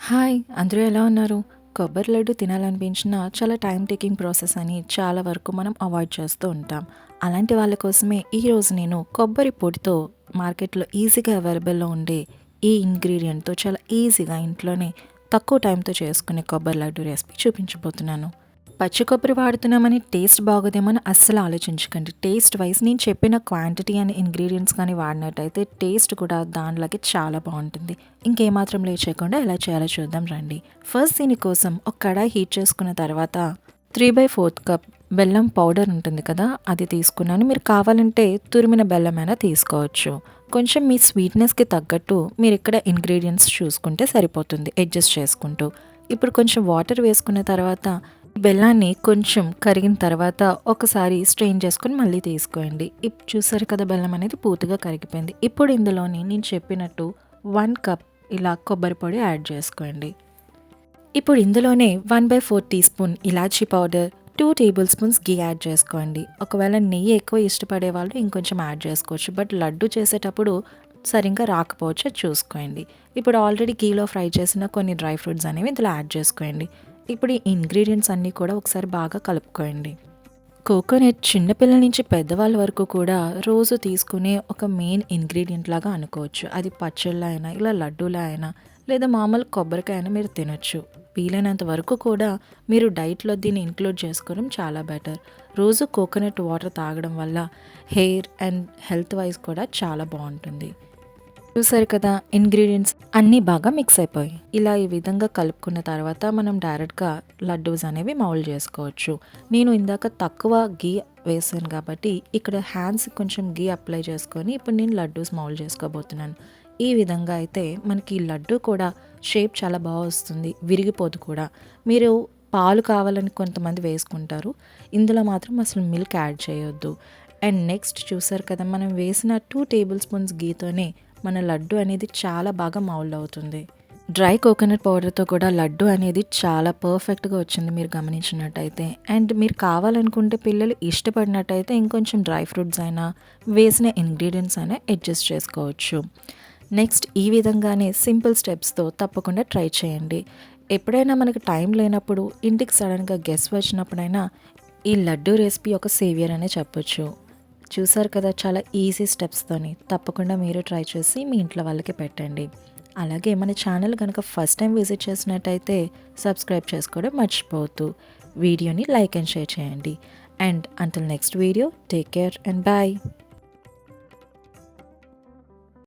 Hi! అందరూ ఎలా ఉన్నారు? కొబ్బరి లడ్డు తినాలనిపించినా చాలా టైమ్ టేకింగ్ ప్రాసెస్ అని చాలా వరకు మనం అవాయిడ్ చేస్తూ ఉంటాం. అలాంటి వాళ్ళ కోసమే ఈరోజు నేను కొబ్బరి పొడితో మార్కెట్‌లో ఈజీగా అవైలబుల్‌లో ఉండే ఈ ఇంగ్రీడియెంట్‌తో చాలా ఈజీగా ఇంట్లోనే తక్కువ టైంతో చేసుకునే కొబ్బరి లడ్డు రెసిపీ చూపించబోతున్నాను. పచ్చి కొబ్బరి వాడుతున్నామని టేస్ట్ బాగోదేమో అని అస్సలు ఆలోచించకండి. టేస్ట్ వైస్ నేను చెప్పిన క్వాంటిటీ అండ్ ఇంగ్రీడియంట్స్ కానీ వాడినట్టయితే టేస్ట్ కూడా దానిలాగే చాలా బాగుంటుంది. ఇంకేమాత్రం లేట్ చేయకుండా ఎలా చేయాలో చూద్దాం రండి. ఫస్ట్ దీనికోసం ఒక కడాయి హీట్ చేసుకున్న తర్వాత 3/4 కప్ బెల్లం పౌడర్ ఉంటుంది కదా, అది తీసుకున్నాను. మీరు కావాలంటే తురిమిన బెల్లమైనా తీసుకోవచ్చు. కొంచెం మీ స్వీట్నెస్కి తగ్గట్టు మీరు ఇక్కడ ఇంగ్రీడియంట్స్ చూసుకుంటే సరిపోతుంది, అడ్జస్ట్ చేసుకుంటూ. ఇప్పుడు కొంచెం వాటర్ వేసుకున్న తర్వాత బెల్లాన్ని కొంచెం కరిగిన తర్వాత ఒకసారి స్ట్రెయిన్ చేసుకొని మళ్ళీ తీసుకోండి. ఇప్పుడు చూసారు కదా, బెల్లం అనేది పూర్తిగా కరిగిపోయింది. ఇప్పుడు ఇందులోని నేను చెప్పినట్టు 1 కప్ ఇలా కొబ్బరి పొడి యాడ్ చేసుకోండి. ఇప్పుడు ఇందులోనే 1/4 టీ స్పూన్ ఇలాచీ పౌడర్, 2 టేబుల్ స్పూన్స్ గీ యాడ్ చేసుకోండి. ఒకవేళ నెయ్యి ఎక్కువ ఇష్టపడే వాళ్ళు ఇంకొంచెం యాడ్ చేసుకోవచ్చు, బట్ లడ్డు చేసేటప్పుడు సరిగ్గా రాకపోవచ్చు, అది చూసుకోండి. ఇప్పుడు ఆల్రెడీ గీలో ఫ్రై చేసిన కొన్ని డ్రై ఫ్రూట్స్ అనేవి ఇందులో యాడ్ చేసుకోండి. ఇప్పుడు ఈ ఇంగ్రీడియంట్స్ అన్నీ కూడా ఒకసారి బాగా కలుపుకోండి. కోకోనట్ చిన్నపిల్లల నుంచి పెద్దవాళ్ళ వరకు కూడా రోజు తీసుకునే ఒక మెయిన్ ఇంగ్రీడియంట్ లాగా అనుకోవచ్చు. అది పచ్చళ్ళలో అయినా, ఇలా లడ్డూలో అయినా, లేదా మామూలు కొబ్బరికాయ అయినా మీరు తినొచ్చు. వీలైనంత వరకు కూడా మీరు డైట్లో దీన్ని ఇంక్లూడ్ చేసుకోవడం చాలా బెటర్. రోజు కోకోనట్ వాటర్ తాగడం వల్ల హెయిర్ అండ్ హెల్త్ వైజ్ కూడా చాలా బాగుంటుంది. చూసారు కదా, ఇంగ్రీడియంట్స్ అన్నీ బాగా మిక్స్ అయిపోయాయి. ఇలా ఈ విధంగా కలుపుకున్న తర్వాత మనం డైరెక్ట్గా లడ్డూస్ అనేవి మౌల్డ్ చేసుకోవచ్చు. నేను ఇందాక తక్కువ గీ వేసాను కాబట్టి ఇక్కడ హ్యాండ్స్ కొంచెం గీ అప్లై చేసుకొని ఇప్పుడు నేను లడ్డూస్ మౌల్డ్ చేసుకోబోతున్నాను. ఈ విధంగా అయితే మనకి లడ్డు కూడా షేప్ చాలా బాగా వస్తుంది, విరిగిపోదు కూడా. మీరు పాలు కావాలని కొంతమంది వేసుకుంటారు, ఇందులో మాత్రం అసలు మిల్క్ యాడ్ చేయొద్దు. అండ్ నెక్స్ట్ చూసారు కదా, మనం వేసిన 2 టేబుల్ స్పూన్స్ గీతోనే మన లడ్డు అనేది చాలా బాగా మౌల్డ్ అవుతుంది. డ్రై కోకోనట్ పౌడర్తో కూడా లడ్డు అనేది చాలా పర్ఫెక్ట్గా వచ్చింది మీరు గమనించినట్టయితే. అండ్ మీరు కావాలనుకుంటే పిల్లలు ఇష్టపడినట్టయితే ఇంకొంచెం డ్రై ఫ్రూట్స్ అయినా, వేసిన ఇంగ్రీడియంట్స్ అయినా అడ్జస్ట్ చేసుకోవచ్చు. నెక్స్ట్ ఈ విధంగానే సింపుల్ స్టెప్స్తో తప్పకుండా ట్రై చేయండి. ఎప్పుడైనా మనకు టైం లేనప్పుడు, ఇంటికి సడన్గా గెస్ట్ వచ్చినప్పుడైనా ఈ లడ్డు రెసిపీ ఒక సేవియర్ అనే చెప్పొచ్చు. చూసారు కదా, చాలా ఈజీ స్టెప్స్తోని తప్పకుండా మీరు ట్రై చేసి మీ ఇంట్లో వాళ్ళకి పెట్టండి. అలాగే మన ఛానల్ కనుక ఫస్ట్ టైం విజిట్ చేసినట్టయితే సబ్స్క్రైబ్ చేసుకోవడం మర్చిపోవద్దు. వీడియోని లైక్ అండ్ షేర్ చేయండి. And until next video, take care and bye.